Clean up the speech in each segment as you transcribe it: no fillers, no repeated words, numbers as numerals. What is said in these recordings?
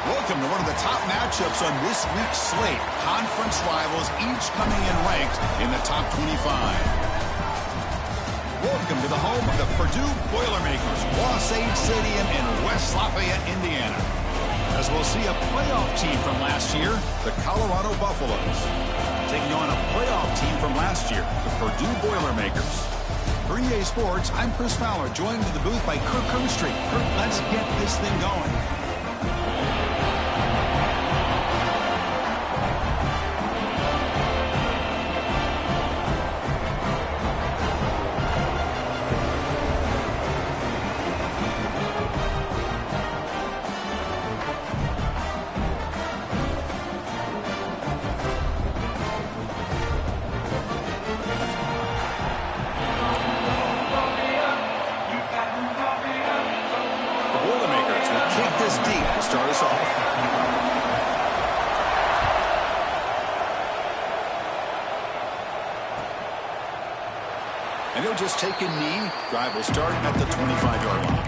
Welcome to one of the top matchups on this week's slate. Conference rivals, each coming in ranked in the top 25. Welcome to the home of the Purdue Boilermakers, Ross-Ade Stadium in West Lafayette, Indiana. As we'll see a playoff team from last year, the Colorado Buffaloes, taking on a playoff team from last year, the Purdue Boilermakers. For EA Sports, I'm Chris Fowler, joined in the booth by Kirk Hermstreet. Kirk, let's get this thing going. And he'll just take a knee. Drive will start at the 25-yard line.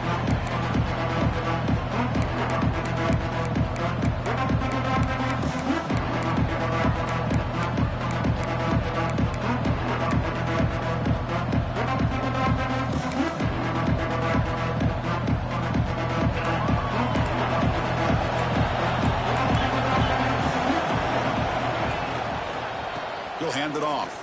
He'll hand it off.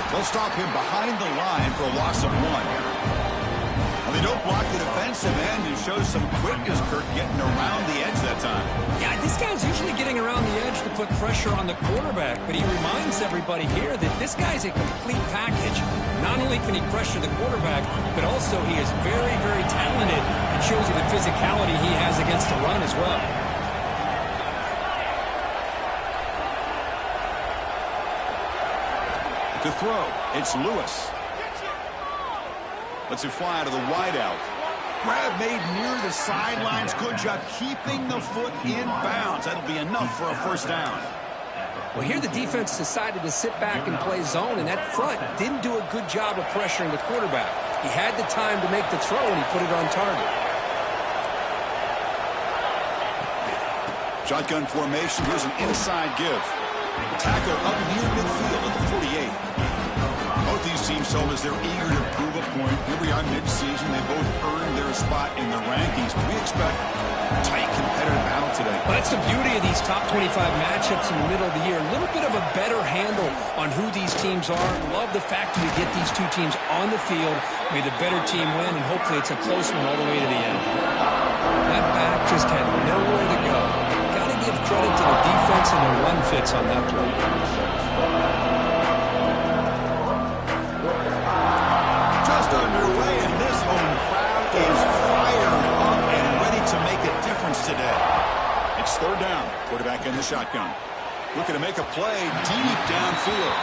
They'll stop him behind the line for a loss of 1. Well, they don't block the defensive end and show some quickness, Kirk, getting around the edge that time. Yeah, this guy's usually getting around the edge to put pressure on the quarterback, but he reminds everybody here that this guy's a complete package. Not only can he pressure the quarterback, but also he is very, very talented and shows you the physicality he has against the run as well. To throw, it's Lewis. Lets it fly out of the wideout. Grab made near the sidelines. Good job keeping the foot in bounds. That'll be enough for a first down. Well, here the defense decided to sit back and play zone, and that front didn't do a good job of pressuring the quarterback. He had the time to make the throw, and he put it on target. Shotgun formation. Here's an inside give. Tackle up near midfield at the 48. Both these teams show as they're eager to prove a point. Here we are mid-season. They both earned their spot in the rankings. We expect a tight, competitive battle today. Well, that's the beauty of these top 25 matchups in the middle of the year. A little bit of a better handle on who these teams are. Love the fact that we get these two teams on the field. May the better team win, and hopefully it's a close one all the way to the end. That back just had nowhere to go. Got to give credit to the defense and the run fits on that play. Just underway, and this home crowd is fired up and ready to make a difference today. It's third down. Quarterback in the shotgun. Looking to make a play deep downfield.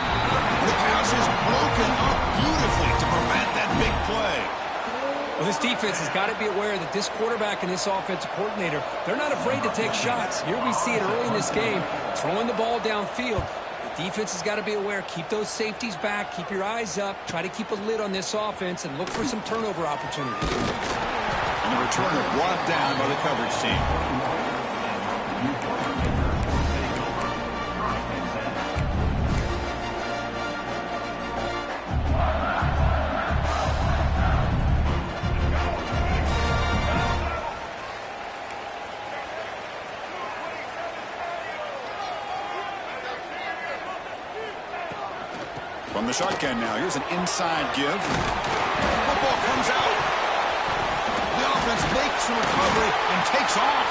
The pass is broken up beautifully to prevent that big play. Well, this defense has got to be aware that this quarterback and this offensive coordinator, they're not afraid to take shots. Here we see it early in this game, throwing the ball downfield. The defense has got to be aware. Keep those safeties back. Keep your eyes up. Try to keep a lid on this offense and look for some turnover opportunities. And the returner brought down by the coverage team. From the shotgun now, here's an inside give. Football comes out. The offense makes a recovery and takes off.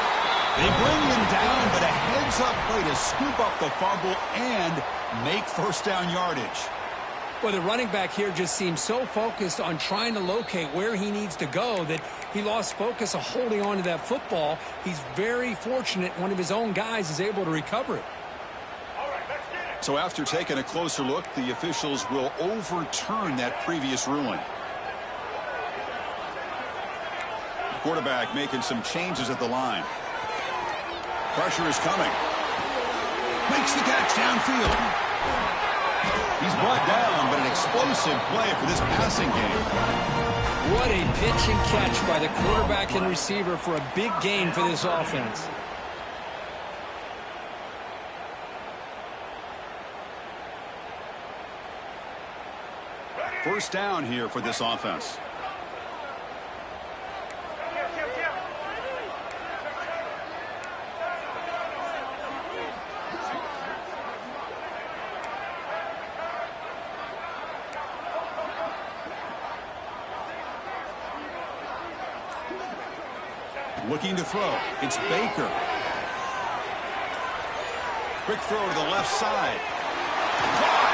They bring him down, but a heads-up play to scoop up the fumble and make first down yardage. Well, the running back here just seems so focused on trying to locate where he needs to go that he lost focus of holding on to that football. He's very fortunate one of his own guys is able to recover it. So after taking a closer look, the officials will overturn that previous ruling. The quarterback making some changes at the line. Pressure is coming. Makes the catch downfield. He's brought down, but an explosive play for this passing game. What a pitch and catch by the quarterback and receiver for a big gain for this offense. First down here for this offense. Looking to throw. It's Baker. Quick throw to the left side.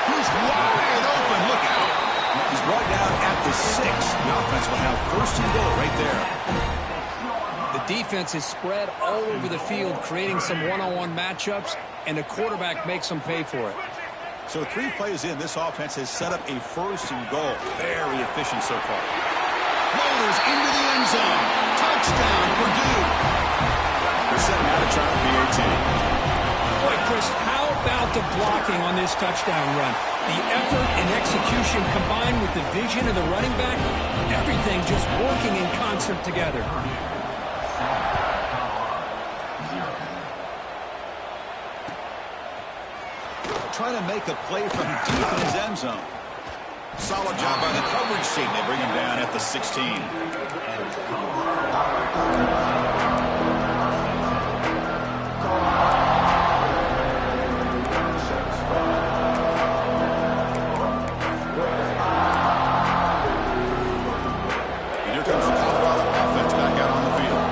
He's wide open. Look out. He's brought down at the 6. The offense will have first and goal right there. The defense is spread all over the field, creating some one-on-one matchups, and the quarterback makes them pay for it. So 3 plays in, this offense has set up a first and goal. Very efficient so far. Rollers into the end zone. Touchdown, Purdue. They're setting out to try the PAT. Boy, Chris, how about the blocking on this touchdown run? The effort and execution combined with the vision of the running back, everything just working in concert together. Trying to make a play from deep in his end zone. Solid job by the coverage team. They bring him down at the 16. And here comes the Colorado offense back out on the field.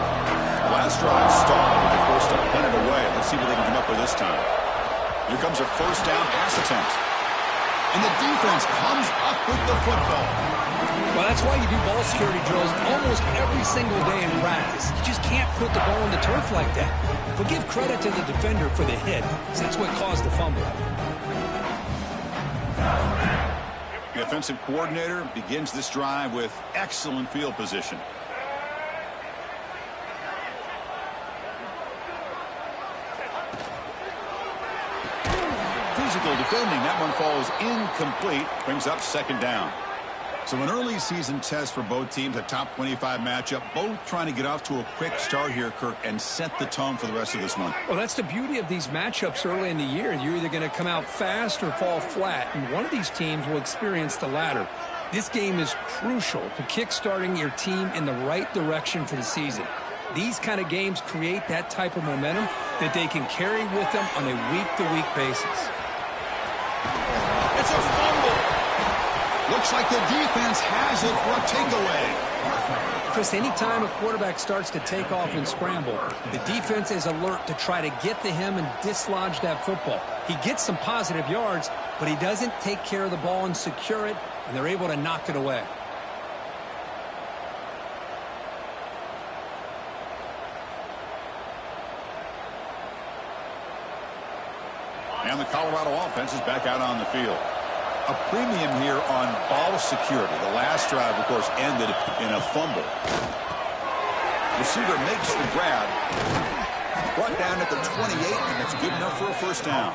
The last drive stalled with the first up, punted away. Let's see what they can come up with this time. Here comes a first down pass attempt. And the defense comes up with the football. Well, that's why you do ball security drills almost every single day in practice. You just can't put the ball on the turf like that. But give credit to the defender for the hit, because that's what caused the fumble. The offensive coordinator begins this drive with excellent field position. Defending, that one falls incomplete, brings up second down. So an early season test for both teams, a top 25 matchup, both trying to get off to a quick start here, Kirk, and set the tone for the rest of this one. Well, that's the beauty of these matchups early in the year. You're either going to come out fast or fall flat, and one of these teams will experience the latter. This game is crucial to kick-starting your team in the right direction for the season. These kind of games create that type of momentum that they can carry with them on a week-to-week basis. It's a fumble. Looks like the defense has it for a takeaway. Chris, anytime a quarterback starts to take off and scramble, the defense is alert to try to get to him and dislodge that football. He gets some positive yards, but he doesn't take care of the ball and secure it, and they're able to knock it away. And the Colorado offense is back out on the field. A premium here on ball security. The last drive, of course, ended in a fumble. Receiver makes the grab. Brought down at the 28, and that's good enough for a first down.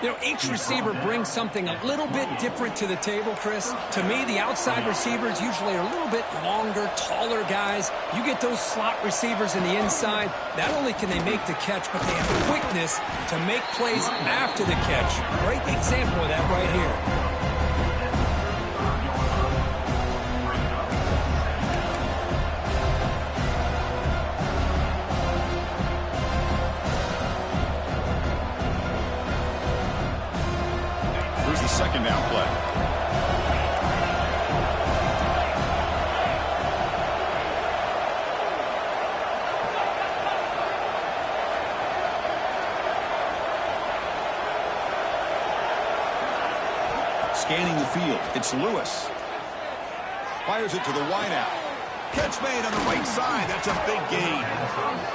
You know, each receiver brings something a little bit different to the table, Chris. To me, the outside receivers usually are a little bit longer, taller guys. You get those slot receivers in the inside, not only can they make the catch, but they have quickness to make plays after the catch. Great example of that right here. Second down play. Scanning the field, it's Lewis. Fires it to the wideout. Catch made on the right side. That's a big gain.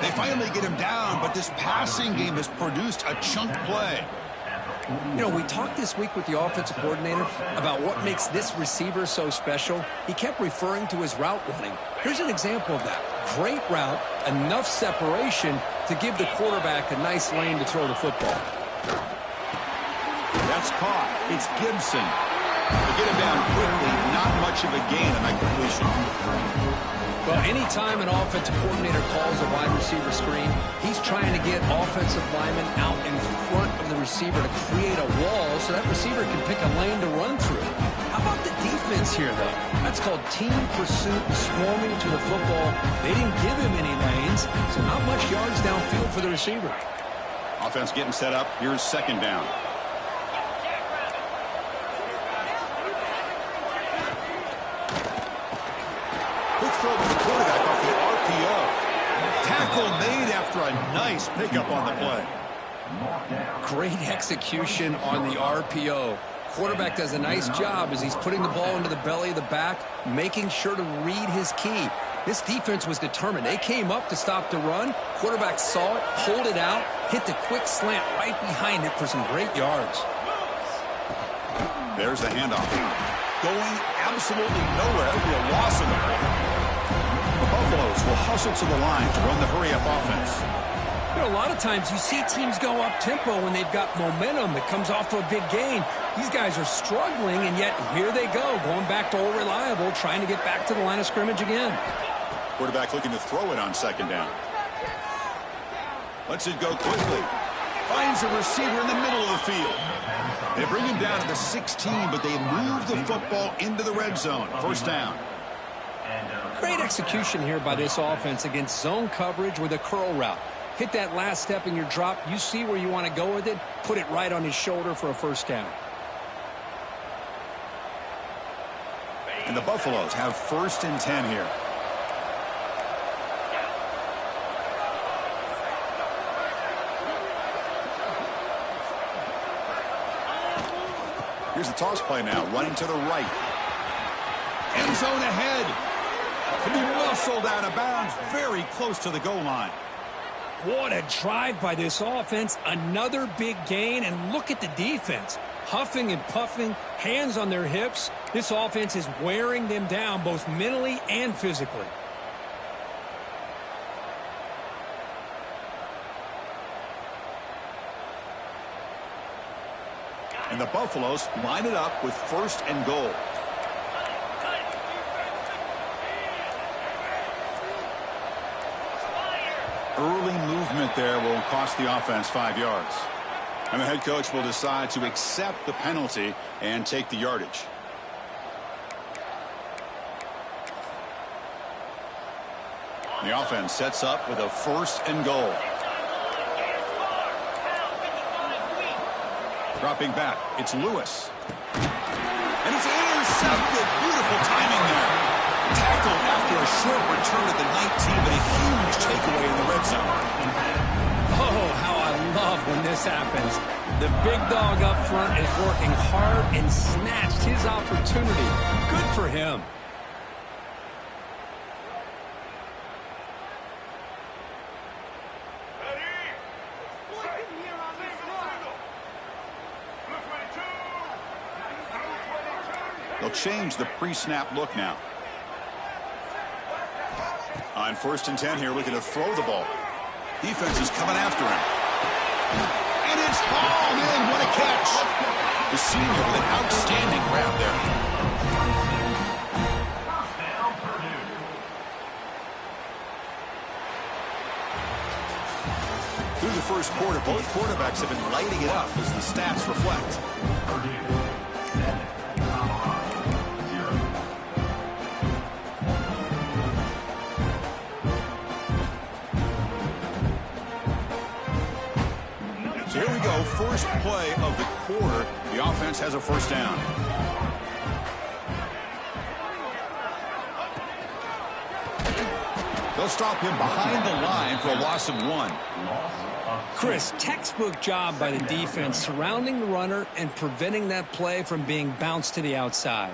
They finally get him down, but this passing game has produced a chunk play. You know, we talked this week with the offensive coordinator about what makes this receiver so special. He kept referring to his route running. Here's an example of that. Great route, enough separation to give the quarterback a nice lane to throw the football. That's caught. It's Gibson. They get him down quickly, not much of a gain on that completion. Well, anytime an offensive coordinator calls a wide receiver screen, he's trying to get offensive linemen out in front of the receiver to create a wall so that receiver can pick a lane to run through. How about the defense here, though? That's called team pursuit, swarming to the football. They didn't give him any lanes, so not much yards downfield for the receiver. Offense getting set up. Here's second down. Quick throw to the quarterback off the RPO. Tackle made after a nice pickup on the play. Great execution on the RPO. Quarterback does a nice job as he's putting the ball into the belly of the back, making sure to read his key. This defense was determined. They came up to stop the run. Quarterback saw it, pulled it out, hit the quick slant right behind it for some great yards. There's the handoff. Going absolutely nowhere. That'll be a loss of the ball. The Buffaloes will hustle to the line to run the hurry-up offense. You know, a lot of times you see teams go up-tempo when they've got momentum that comes off to a big gain. These guys are struggling, and yet here they go, going back to old reliable, trying to get back to the line of scrimmage again. Quarterback looking to throw it on second down. Lets it go quickly. Finds a receiver in the middle of the field. They bring him down to the 16, but they move the football into the red zone. First down. Great execution here by this offense against zone coverage with a curl route. Hit that last step in your drop. You see where you want to go with it. Put it right on his shoulder for a first down. And the Buffaloes have first and 10 here. Here's the toss play now, running to the right. End zone ahead. To be muscled out of bounds, very close to the goal line. What a drive by this offense. Another big gain, and look at the defense. Huffing and puffing, hands on their hips. This offense is wearing them down both mentally and physically. And the Buffaloes line it up with first and goal. Early movement there will cost the offense 5 yards. And the head coach will decide to accept the penalty and take the yardage. The offense sets up with a first and goal. Dropping back, it's Lewis. And it's intercepted. Beautiful timing there. Tackled after a short return to the 19, but a huge takeaway in the red zone. Oh, how I love when this happens. The big dog up front is working hard and snatched his opportunity. Good for him. They'll change the pre-snap look now. On first and 10 here, looking to throw the ball. Defense is coming after him. And it's hauled in. What a catch. The senior with an outstanding grab there. Through the first quarter, both quarterbacks have been lighting it up as the stats reflect. So here we go, first play of the quarter. The offense has a first down. They'll stop him behind the line for a loss of 1. Chris, textbook job by the defense surrounding the runner and preventing that play from being bounced to the outside.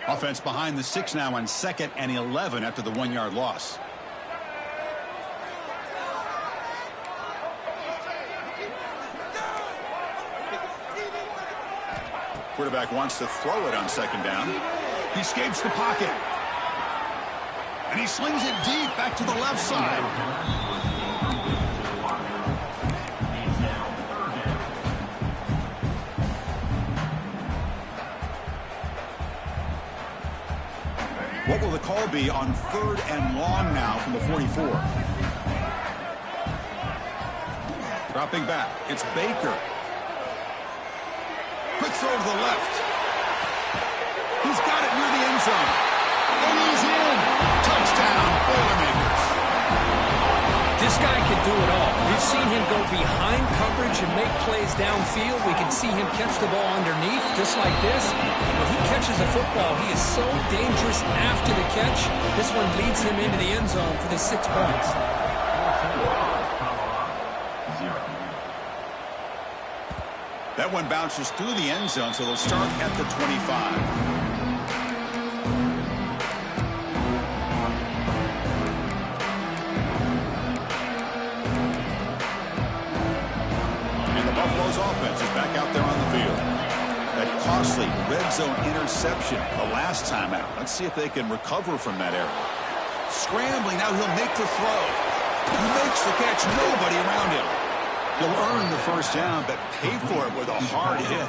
Offense behind the 6 now on 2nd and 11 after the 1-yard loss. Quarterback wants to throw it on 2nd down. He escapes the pocket. And he slings it deep back to the left side. What will the call be on 3rd and long now from the 44? Dropping back. It's Baker. Quick throw to the left. He's got it near the end zone. And he's in. Touchdown, Boilermakers. This guy can do it all. We've seen him go behind coverage and make plays downfield. We can see him catch the ball underneath, just like this. And when he catches a football, he is so dangerous after the catch. This one leads him into the end zone for the 6 points. That one bounces through the end zone, so they'll start at the 25. Buffalo's offense is back out there on the field. That costly red zone interception the last time out. Let's see if they can recover from that error. Scrambling, now he'll make the throw. He makes the catch, nobody around him. He'll earn the first down, but pay for it with a hard hit.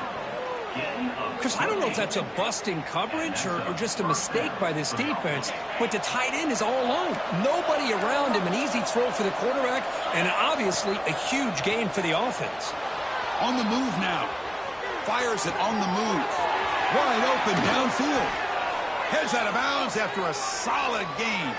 Chris, I don't know if that's a busting coverage or just a mistake by this defense, but the tight end is all alone. Nobody around him, an easy throw for the quarterback, and obviously a huge gain for the offense. On the move now. Fires it on the move. Wide open downfield. Heads out of bounds after a solid gain.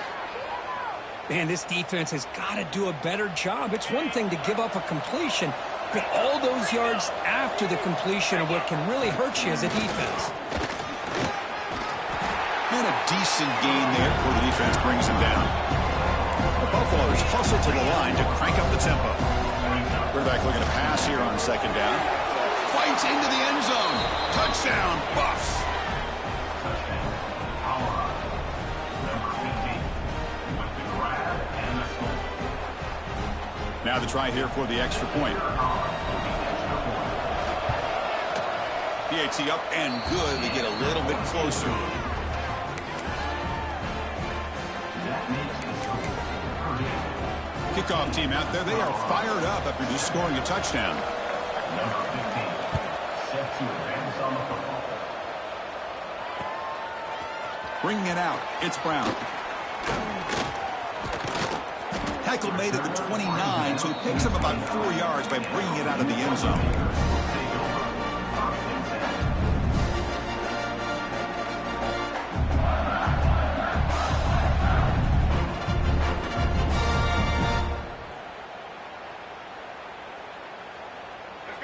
Man, this defense has got to do a better job. It's one thing to give up a completion, but all those yards after the completion are what can really hurt you as a defense. And a decent gain there before the defense brings him down. The Buffaloes hustle to the line to crank up the tempo. Quarterback looking to pass here on 2nd down. Fights into the end zone. Touchdown, Buffs. Now the try here for the extra point. PAT up and good. They get a little bit closer. Kickoff team out there. They are fired up after just scoring a touchdown. Bringing it out. It's Brown. Tackle made at the 29, so he picks up about 4 yards by bringing it out of the end zone.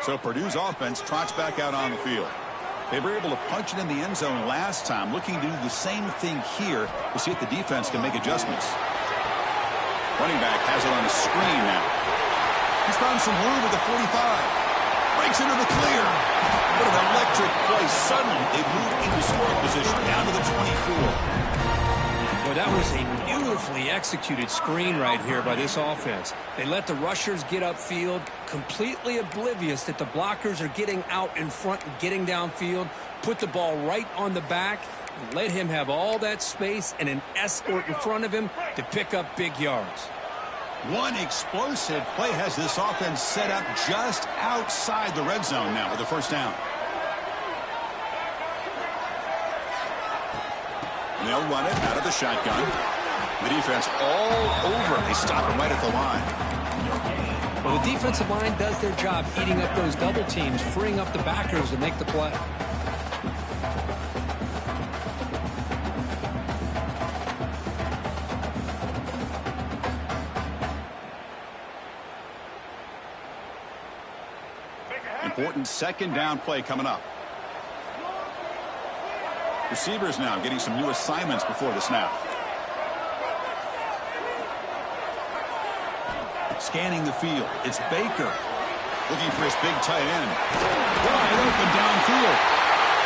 So Purdue's offense trots back out on the field. They were able to punch it in the end zone last time, looking to do the same thing here to see if the defense can make adjustments. Running back has it on the screen now. He's found some room at the 45. Breaks into the clear. What an electric play. Suddenly, they move into scoring position down to the 24. Well, that was a beautifully executed screen right here by this offense. They let the rushers get upfield, completely oblivious that the blockers are getting out in front and getting downfield, put the ball right on the back, and let him have all that space and an escort in front of him to pick up big yards. One explosive play has this offense set up just outside the red zone now with the first down. And they'll run it out of the shotgun. The defense all over. They stop him right at the line. Well, the defensive line does their job eating up those double teams, freeing up the backers to make the play. Important 2nd down play coming up. Receivers now getting some new assignments before the snap. Scanning the field. It's Baker. Looking for his big tight end. Wide open downfield.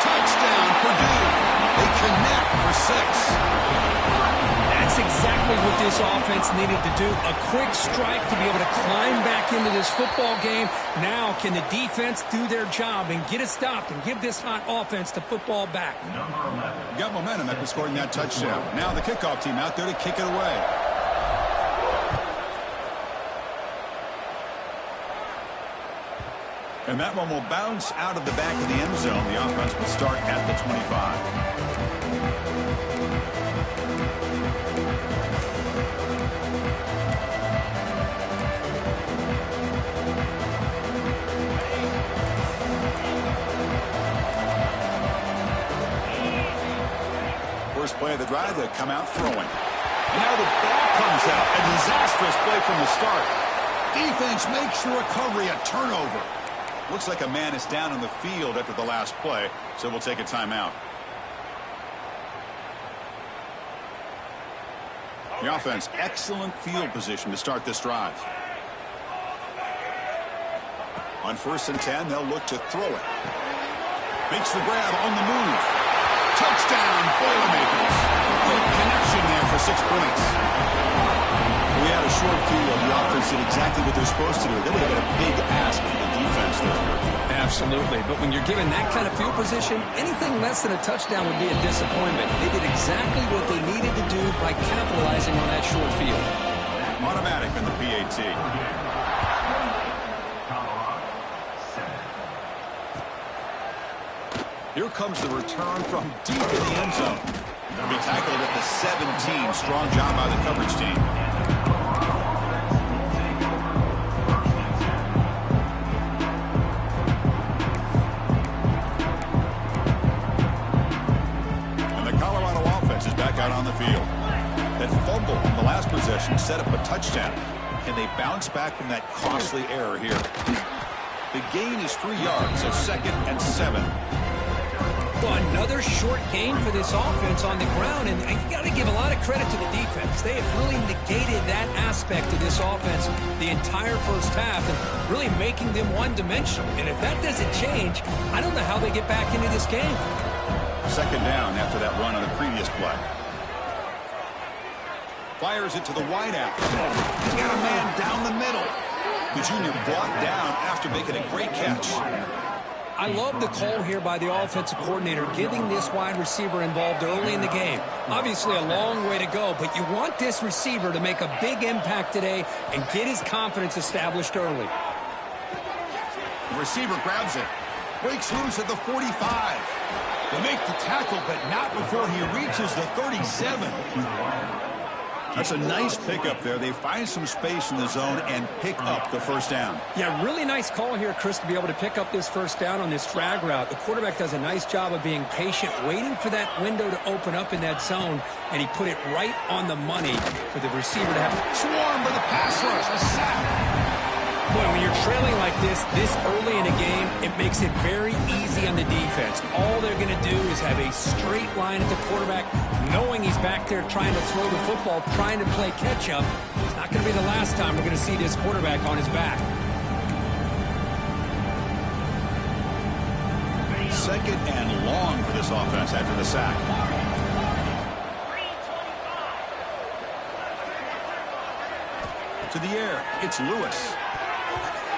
Touchdown, Purdue. They connect for 6. That's exactly what this offense needed to do. A quick strike to be able to climb back into this football game. Now can the defense do their job and get it stopped and give this hot offense the football back? Got momentum after scoring that touchdown. Now the kickoff team out there to kick it away. And that one will bounce out of the back of the end zone. The offense will start at the 25. first play of the drive, they come out throwing. And now the ball comes out. A disastrous play from the start. Defense makes the recovery a turnover. Looks like a man is down on the field after the last play, so we'll take a timeout. The offense, excellent field position to start this drive. On 1st and 10, they'll look to throw it. Makes the grab on the move. Touchdown, Boilermakers. Good connection there for 6 points. We had a short field. The offense did exactly what they're supposed to do. That would have been a big ask for the defense there. Absolutely. But when you're given that kind of field position, anything less than a touchdown would be a disappointment. They did exactly what they needed to do by capitalizing on that short field. Automatic on the PAT. Here comes the return from deep in the end zone. He'll be tackled at the 17. Strong job by the coverage team. And the Colorado offense is back out on the field. That fumble in the last possession set up a touchdown. Can they bounce back from that costly error here? The gain is 3 yards, so 2nd and 7. Another short gain for this offense on the ground, and you got to give a lot of credit to the defense. They have really negated that aspect of this offense the entire first half and really making them one-dimensional. And if that doesn't change, I don't know how they get back into this game. 2nd down after that run on the previous play. Fires it to the wideout. He's got a man down the middle. The junior brought down after making a great catch. I love the call here by the offensive coordinator, getting this wide receiver involved early in the game. Obviously a long way to go, but you want this receiver to make a big impact today and get his confidence established early. The receiver grabs it, breaks loose at the 45. They make the tackle, but not before he reaches the 37. That's a nice pickup there. They find some space in the zone and pick up the 1st down. Yeah, really nice call here, Chris, to be able to pick up this 1st down on this drag route. The quarterback does a nice job of being patient, waiting for that window to open up in that zone, and he put it right on the money for the receiver to have. Swarmed by the pass rush, a sack. Boy, when you're trailing like this early in a game, it makes it very easy on the defense. All they're going to do is have a straight line at the quarterback, knowing he's back there trying to throw the football, trying to play catch-up. It's not going to be the last time we're going to see this quarterback on his back. 2nd and long for this offense after the sack. To the air, it's Lewis.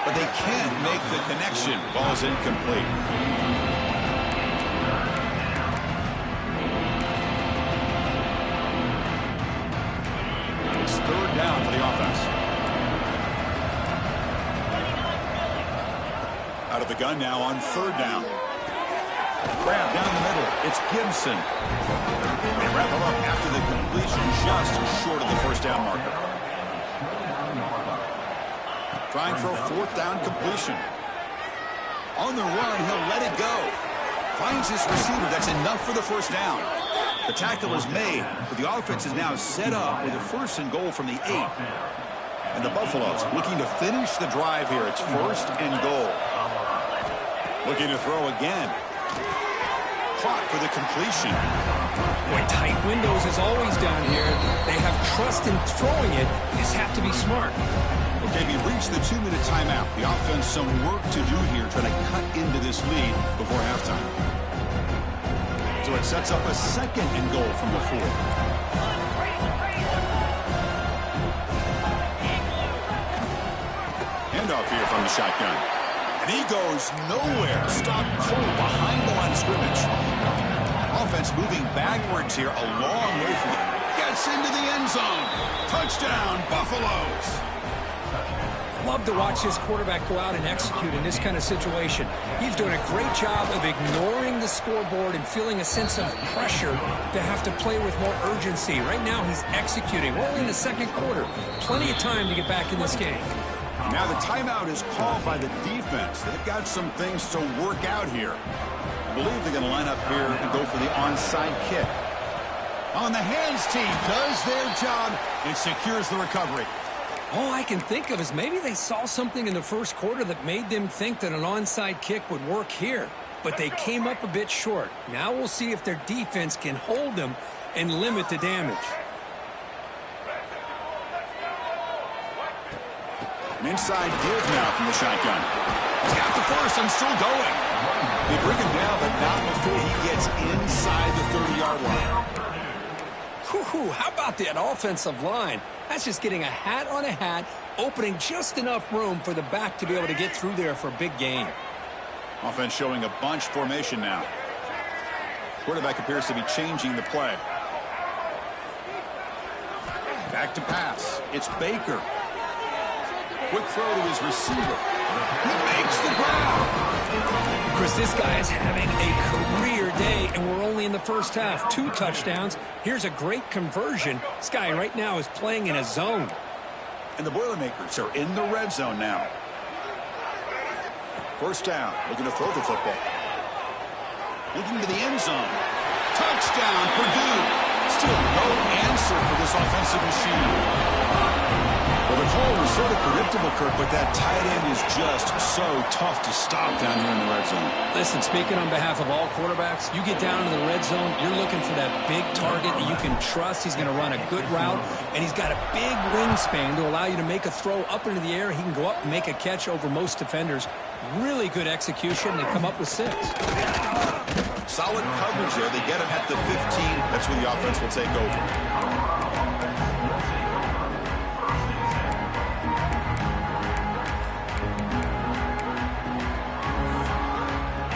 But they can't make the connection. Ball's incomplete. It's 3rd down for the offense. Out of the gun now on 3rd down. Grab down the middle. It's Gibson. They wrap him up after the completion just short of the 1st down marker. Trying for a 4th down completion. On the run, he'll let it go. Finds his receiver. That's enough for the 1st down. The tackle is made, but the offense is now set up with a 1st and goal from the 8. And the Buffaloes looking to finish the drive here. It's 1st and goal. Looking to throw again. Caught for the completion. Boy, tight windows as always down here. They have trust in throwing it. You just have to be smart. Okay, we've reached the 2-minute timeout. The offense some work to do here, trying to cut into this lead before halftime. So it sets up a 2nd and goal from the 4. Handoff here from the shotgun. And he goes nowhere. Stopped cold behind the line of scrimmage. Offense moving backwards here a long way from it. Gets into the end zone. Touchdown, Buffaloes. Love to watch this quarterback go out and execute in this kind of situation. He's doing a great job of ignoring the scoreboard and feeling a sense of pressure to have to play with more urgency. Right now he's executing. We're only in the 2nd quarter. Plenty of time to get back in this game. Now the timeout is called by the defense. They've got some things to work out here. I believe they're going to line up here and go for the onside kick. On the hands team does their job and secures the recovery. All I can think of is maybe they saw something in the first quarter that made them think that an onside kick would work here. But they came up a bit short. Now we'll see if their defense can hold them and limit the damage. An inside give now from the shotgun. He's got the first and still going. They bring him down, but not before he gets inside the 30-yard line. Whew, how about that offensive line? That's just getting a hat on a hat, opening just enough room for the back to be able to get through there for a big gain. Offense showing a bunch formation now. Quarterback appears to be changing the play. Back to pass. It's Baker. Quick throw to his receiver. He makes the grab. Chris, this guy is having a career day, and we're only in the first half. 2 touchdowns. Here's a great conversion. This guy right now is playing in a zone. And the Boilermakers are in the red zone now. First down, looking to throw the football. Looking to the end zone. Touchdown, Purdue. Still no answer for this offensive machine. Well, the call was sort of predictable, Kirk, but that tight end is just so tough to stop down here in the red zone. Listen, speaking on behalf of all quarterbacks, you get down to the red zone, you're looking for that big target that you can trust. He's going to run a good route, and he's got a big wingspan to allow you to make a throw up into the air. He can go up and make a catch over most defenders. Really good execution. They come up with 6. Solid coverage there. They get him at the 15. That's where the offense will take over.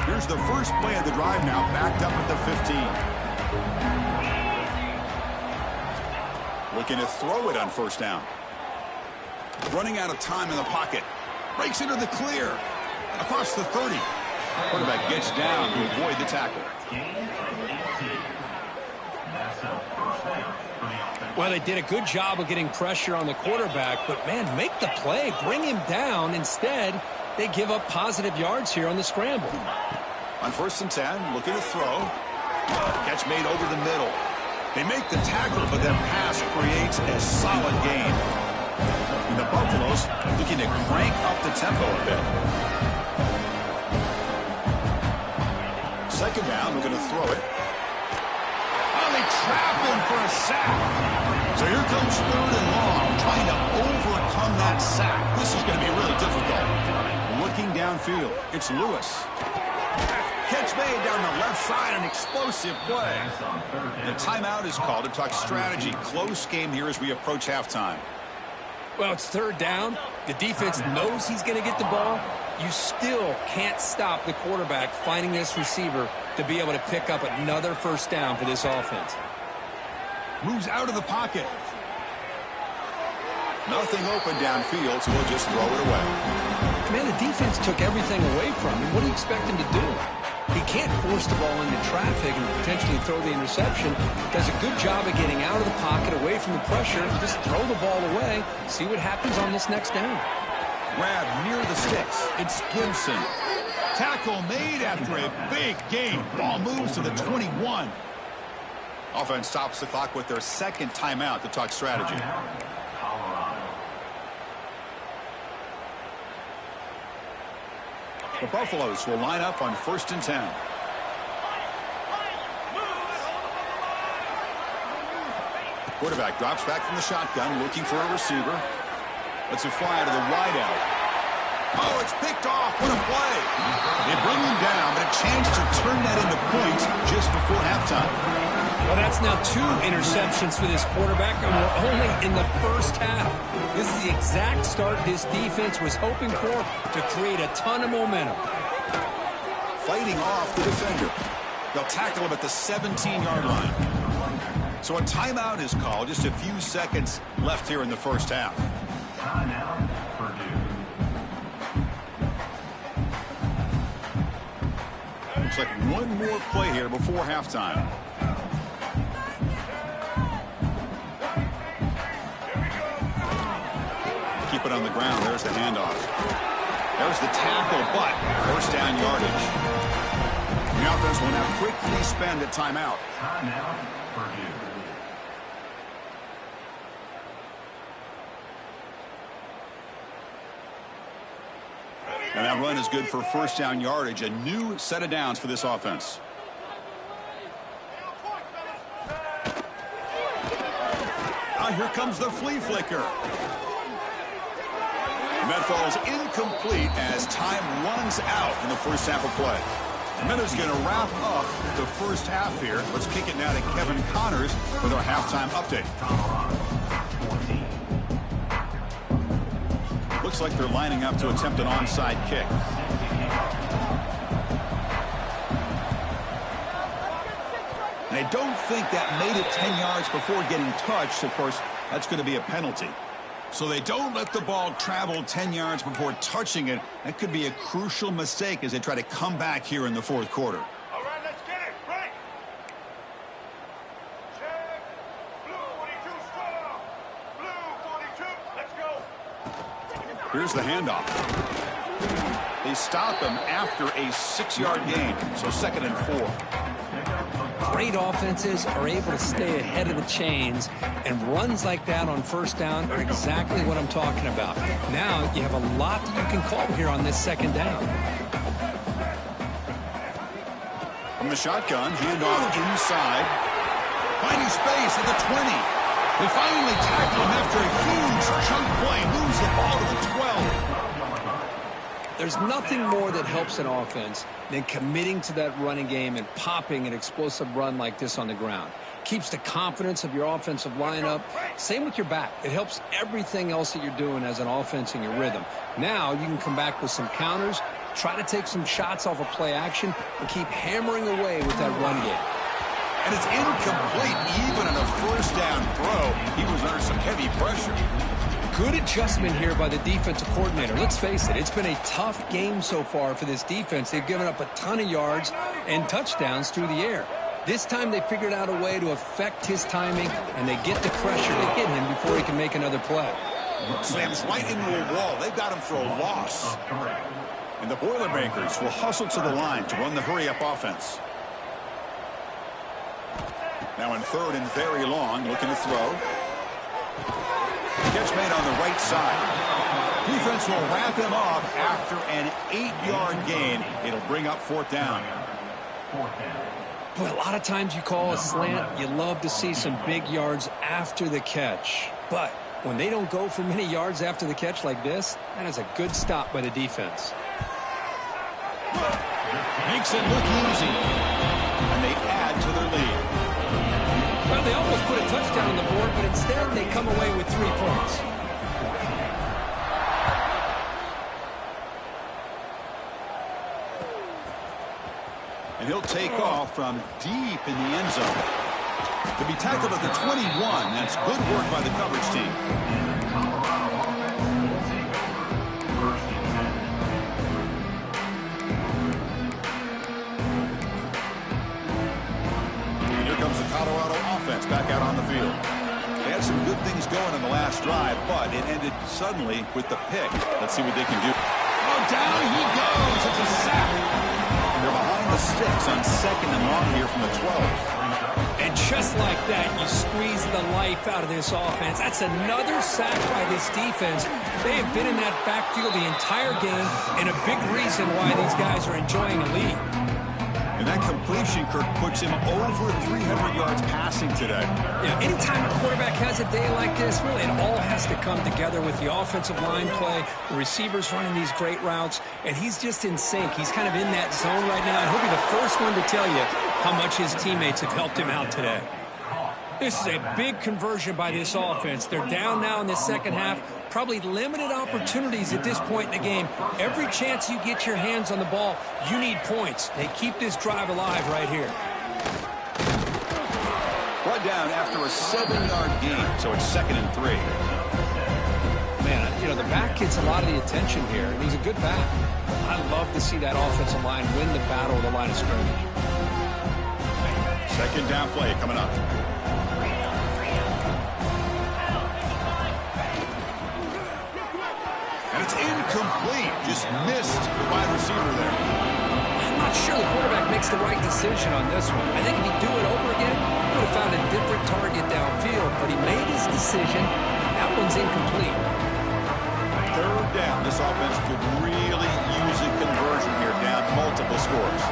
Here's the first play of the drive now, backed up at the 15. Looking to throw it on first down. Running out of time in the pocket. Breaks into the clear. Across the 30. Quarterback gets down to avoid the tackle. Well, they did a good job of getting pressure on the quarterback, but, man, make the play. Bring him down. Instead, they give up positive yards here on the scramble. On first and 10, looking to throw. Catch made over the middle. They make the tackle, but that pass creates a solid gain. And the Buffaloes looking to crank up the tempo a bit. Second down, we're going to throw it. Oh, they trap him for a sack. So here comes 3rd and long, trying to overcome that sack. This is going to be really difficult. Looking downfield, it's Lewis. Catch made down the left side, an explosive play. The timeout is called to talk strategy. Close game here as we approach halftime. Well, it's 3rd down. The defense knows he's going to get the ball. You still can't stop the quarterback finding this receiver to be able to pick up another first down for this offense. Moves out of the pocket. Nothing open downfield, so we'll just throw it away. Man, the defense took everything away from him. What do you expect him to do? He can't force the ball into traffic and potentially throw the interception. Does a good job of getting out of the pocket, away from the pressure, just throw the ball away, see what happens on this next down. Grab near the sticks. It's Gibson. Tackle made after a big gain. Ball moves to the 21. Offense stops the clock with their second timeout to talk strategy. The Buffaloes will line up on 1st and 10. Quarterback drops back from the shotgun, looking for a receiver. Lets it fly to the wideout. Oh, it's picked off. What a play. They bring him down, but a chance to turn that into points just before halftime. Well, that's now 2 interceptions for this quarterback, and we're only in the first half. This is the exact start this defense was hoping for to create a ton of momentum. Fighting off the defender. They'll tackle him at the 17-yard line. So a timeout is called. Just a few seconds left here in the first half. Timeout, Purdue. Looks like one more play here before halftime. Keep it on the ground. There's the handoff. There's the tackle, but first down yardage. The offense will now quickly spend a timeout. Timeout, Purdue. And that run is good for first down yardage, a new set of downs for this offense. Now here comes the flea flicker. And that falls incomplete as time runs out in the first half of play. The minute's going to wrap up the first half here. Let's kick it now to Kevin Connors with our halftime update. Looks like they're lining up to attempt an onside kick. And I don't think that made it 10 yards before getting touched. Of course, that's going to be a penalty. So they don't let the ball travel 10 yards before touching it. That could be a crucial mistake as they try to come back here in the fourth quarter. All right, let's get it. Break. Check. Blue 42 strong. Blue 42. Let's go. Here's the handoff. They stop him after a 6-yard gain. So 2nd and 4. Great offenses are able to stay ahead of the chains, and runs like that on first down are exactly what I'm talking about. Now you have a lot that you can call here on this 2nd down. From the shotgun, handoff inside. Finding space at the 20. They finally tackle him after a huge chunk play. Moves the ball to the 12. There's nothing more that helps an offense than committing to that running game and popping an explosive run like this on the ground. Keeps the confidence of your offensive lineup. Same with your back. It helps everything else that you're doing as an offense in your rhythm. Now you can come back with some counters, try to take some shots off of play action, and keep hammering away with that run game. And it's incomplete even in a first down throw. He was under some heavy pressure. Good adjustment here by the defensive coordinator. Let's face it, it's been a tough game so far for this defense. They've given up a ton of yards and touchdowns through the air. This time they figured out a way to affect his timing, and they get the pressure to hit him before he can make another play. Slams right into a wall. They've got him for a loss. And the Boilermakers will hustle to the line to run the hurry-up offense. Now in 3rd and very long, looking to throw. Catch made on the right side. Defense will wrap him up after an 8-yard gain. It'll bring up 4th down. Boy, a lot of times you call a slant, you love to see some big yards after the catch. But when they don't go for many yards after the catch like this, that is a good stop by the defense. Makes it look easy. And they add to their lead. Well, they almost put a touchdown on the board, but instead they come away with 3 points. And he'll take off from deep in the end zone. To be tackled at the 21, that's good work by the coverage team. And here comes the Colorado offense back out on the field. They had some good things going in the last drive, but it ended suddenly with the pick. Let's see what they can do. Oh, down he goes. It's a sack. They're behind the sticks on 2nd and long here from the 12. And just like that, you squeeze the life out of this offense. That's another sack by this defense. They have been in that backfield the entire game, and a big reason why these guys are enjoying a lead. And that completion, Kirk, puts him over 300 yards passing today. Yeah, anytime a quarterback has a day like this, really it all has to come together with the offensive line play, the receivers running these great routes, and he's just in sync. He's kind of in that zone right now, and he'll be the first one to tell you how much his teammates have helped him out today. This is a big conversion by this offense. They're down now in the second half. Probably limited opportunities at this point in the game. Every chance you get your hands on the ball, you need points. They keep this drive alive right here. Brought down after a 7-yard gain, so it's 2nd and 3. Man, you know, the back gets a lot of the attention here, and he's a good back. I love to see that offensive line win the battle of the line of scrimmage. 2nd down play coming up. And it's incomplete. Just missed the wide receiver there. I'm not sure the quarterback makes the right decision on this one. I think if he'd do it over again, he would have found a different target downfield, but he made his decision. That one's incomplete. 3rd down. The this offense could really use a conversion here, down multiple scores.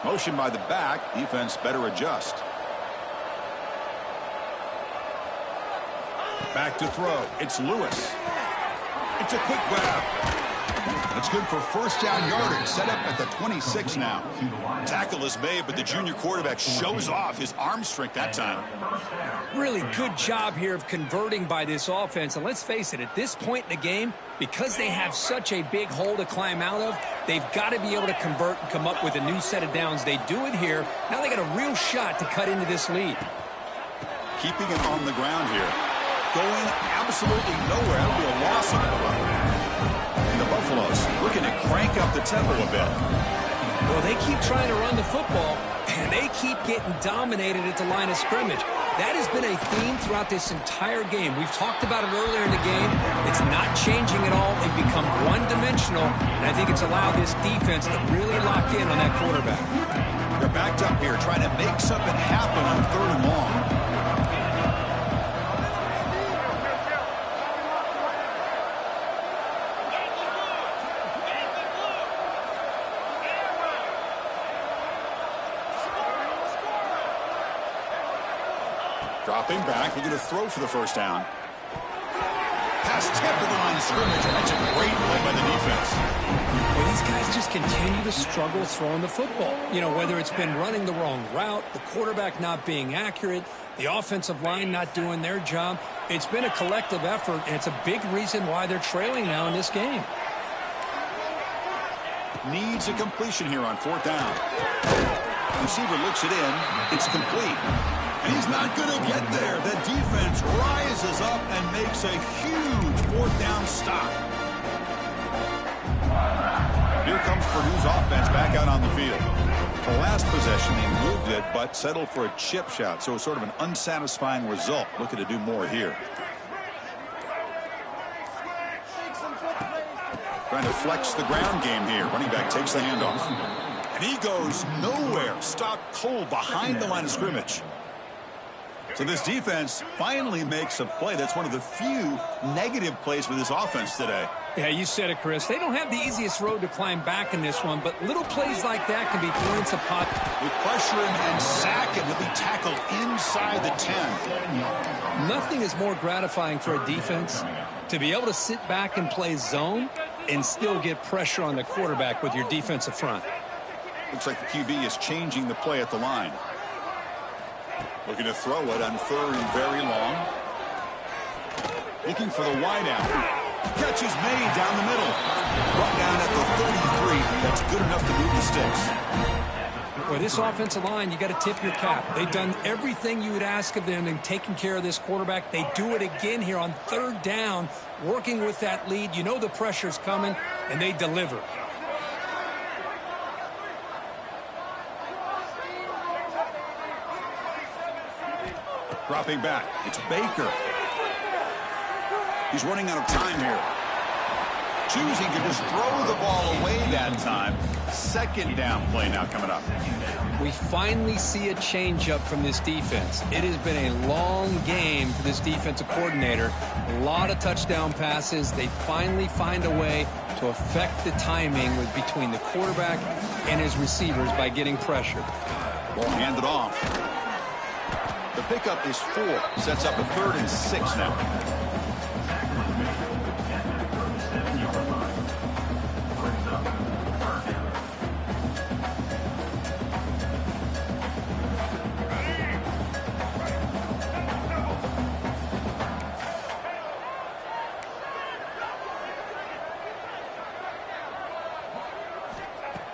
Motion by the back. Defense better adjust. Back to throw. It's Lewis. It's a quick grab. It's good for first down yardage. Set up at the 26 now. Tackle is made, but the junior quarterback shows off his arm strength that time. Really good job here of converting by this offense. And let's face it, at this point in the game, because they have such a big hole to climb out of, they've got to be able to convert and come up with a new set of downs. They do it here. Now they got a real shot to cut into this lead. Keeping it on the ground here. Going absolutely nowhere. That'll be a loss of the run. And the Buffaloes looking to crank up the tempo a bit. Well, they keep trying to run the football, and they keep getting dominated at the line of scrimmage. That has been a theme throughout this entire game. We've talked about it earlier in the game. It's not changing at all. They've become one-dimensional, and I think it's allowed this defense to really lock in on that quarterback. They're backed up here trying to make something happen on 3rd and long. Dropping back, they're going to throw for the first down. Pass tip to the line of scrimmage, and that's a great play by the defense. Well, these guys just continue to struggle throwing the football. You know, whether it's been running the wrong route, the quarterback not being accurate, the offensive line not doing their job. It's been a collective effort, and it's a big reason why they're trailing now in this game. Needs a completion here on 4th down. Receiver looks it in. It's complete. And he's not going to get there. The defense rises up and makes a huge 4th down stop. Here comes Purdue's offense back out on the field. The last possession, they moved it, but settled for a chip shot. So it's sort of an unsatisfying result. Looking to do more here. Trying to flex the ground game here. Running back takes the handoff. And he goes nowhere. Stopped cold behind the line of scrimmage. So this defense finally makes a play. That's one of the few negative plays for this offense today. Yeah, you said it, Chris. They don't have the easiest road to climb back in this one, but little plays like that can be points apart. With pressure and sack, and he'll be tackled inside the 10. Nothing is more gratifying for a defense to be able to sit back and play zone and still get pressure on the quarterback with your defensive front. Looks like the QB is changing the play at the line. Looking to throw it on 3rd and very long. Looking for the wideout. Catch is made down the middle. Brought down at the 33. That's good enough to move the sticks. Boy, this offensive line, you got to tip your cap. They've done everything you would ask of them in taking care of this quarterback. They do it again here on 3rd down, working with that lead. You know the pressure's coming, and they deliver. Dropping back. It's Baker. He's running out of time here. Choosing to just throw the ball away that time. 2nd down play now coming up. We finally see a change-up from this defense. It has been a long game for this defensive coordinator. A lot of touchdown passes. They finally find a way to affect the timing between the quarterback and his receivers by getting pressure. Ball handed off. The pickup is 4. Sets up a 3rd and 6 now.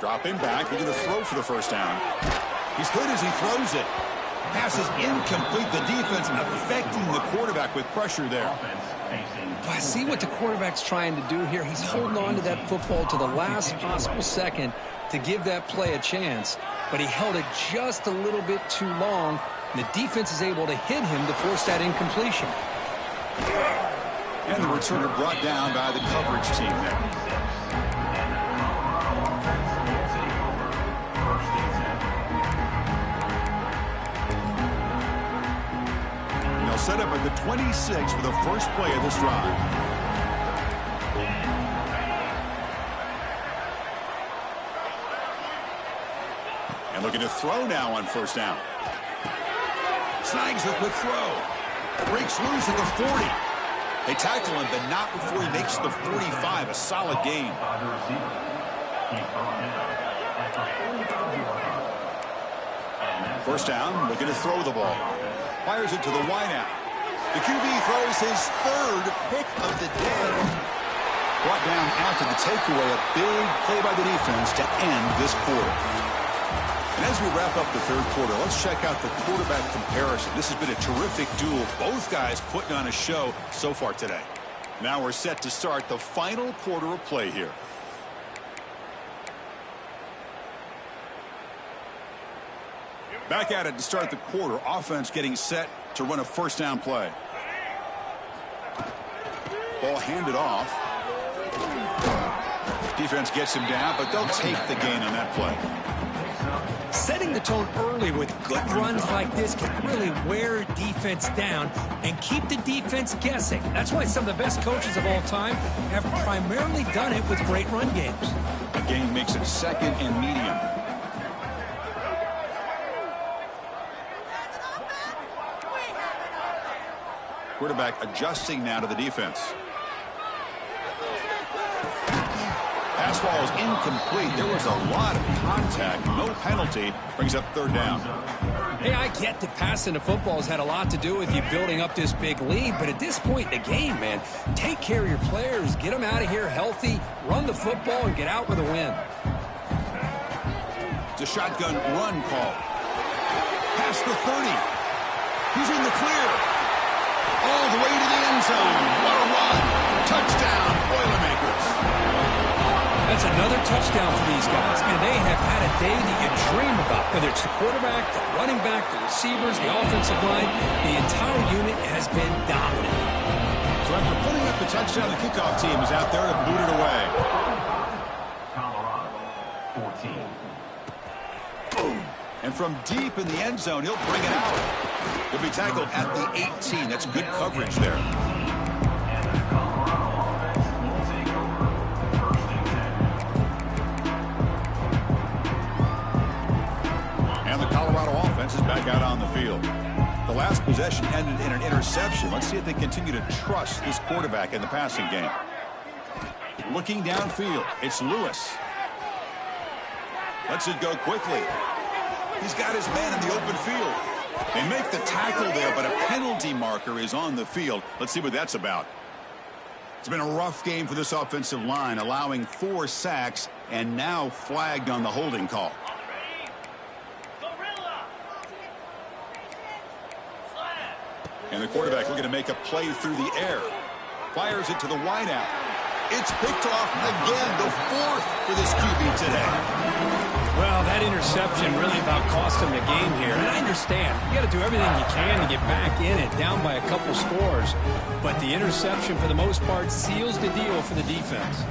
Dropping back. They're going to throw for the first down. He's good as he throws it. Pass is incomplete. The defense affecting the quarterback with pressure there. I see what the quarterback's trying to do here. He's holding on to that football to the last possible second to give that play a chance. But he held it just a little bit too long. And the defense is able to hit him to force that incompletion. And the returner brought down by the coverage team there. 26 for the first play of this drive. And looking to throw now on first down. Snags the quick throw. Breaks loose at the 40. They tackle him, but not before he makes the 45. A solid gain. First down, looking to throw the ball. Fires it to the wideout. The QB throws his third pick of the day. Brought down after the takeaway. A big play by the defense to end this quarter. And as we wrap up the third quarter, let's check out the quarterback comparison. This has been a terrific duel. Both guys putting on a show so far today. Now we're set to start the final quarter of play here. Back at it to start the quarter. Offense getting set to run a first down play. Ball handed off. Defense gets him down, but they'll take the gain on that play. Setting the tone early with good runs like this can really wear defense down and keep the defense guessing. That's why some of the best coaches of all time have primarily done it with great run games. The gain makes it second and medium. Quarterback adjusting now to the defense. Pass ball is incomplete. There was a lot of contact. No penalty. Brings up third down. Hey, I get that passing the football has had a lot to do with you building up this big lead, but at this point in the game, man, take care of your players. Get them out of here healthy. Run the football and get out with a win. It's a shotgun run call. Past the 30. He's in the clear. All the way to the end zone. What a run. Touchdown, Boilermakers. That's another touchdown for these guys. Man, they have had a day that you dream about. Whether it's the quarterback, the running back, the receivers, the offensive line, the entire unit has been dominant. So after putting up the touchdown, the kickoff team is out there to boot it away. Colorado, 14. Boom. And from deep in the end zone, he'll bring it out. He'll be tackled at the 18. That's good coverage there. Is back out on the field. The last possession ended in an interception. Let's see if they continue to trust this quarterback in the passing game. Looking downfield, it's Lewis. Lets it go quickly. He's got his man in the open field. They make the tackle there, but a penalty marker is on the field. Let's see what that's about. It's been a rough game for this offensive line, allowing 4 sacks and now flagged on the holding call. And the quarterback looking to make a play through the air. Fires it to the wideout. It's picked off again, the 4th for this QB today. Well, that interception really about cost him the game here. And I understand. You got to do everything you can to get back in it, down by a couple scores. But the interception, for the most part, seals the deal for the defense.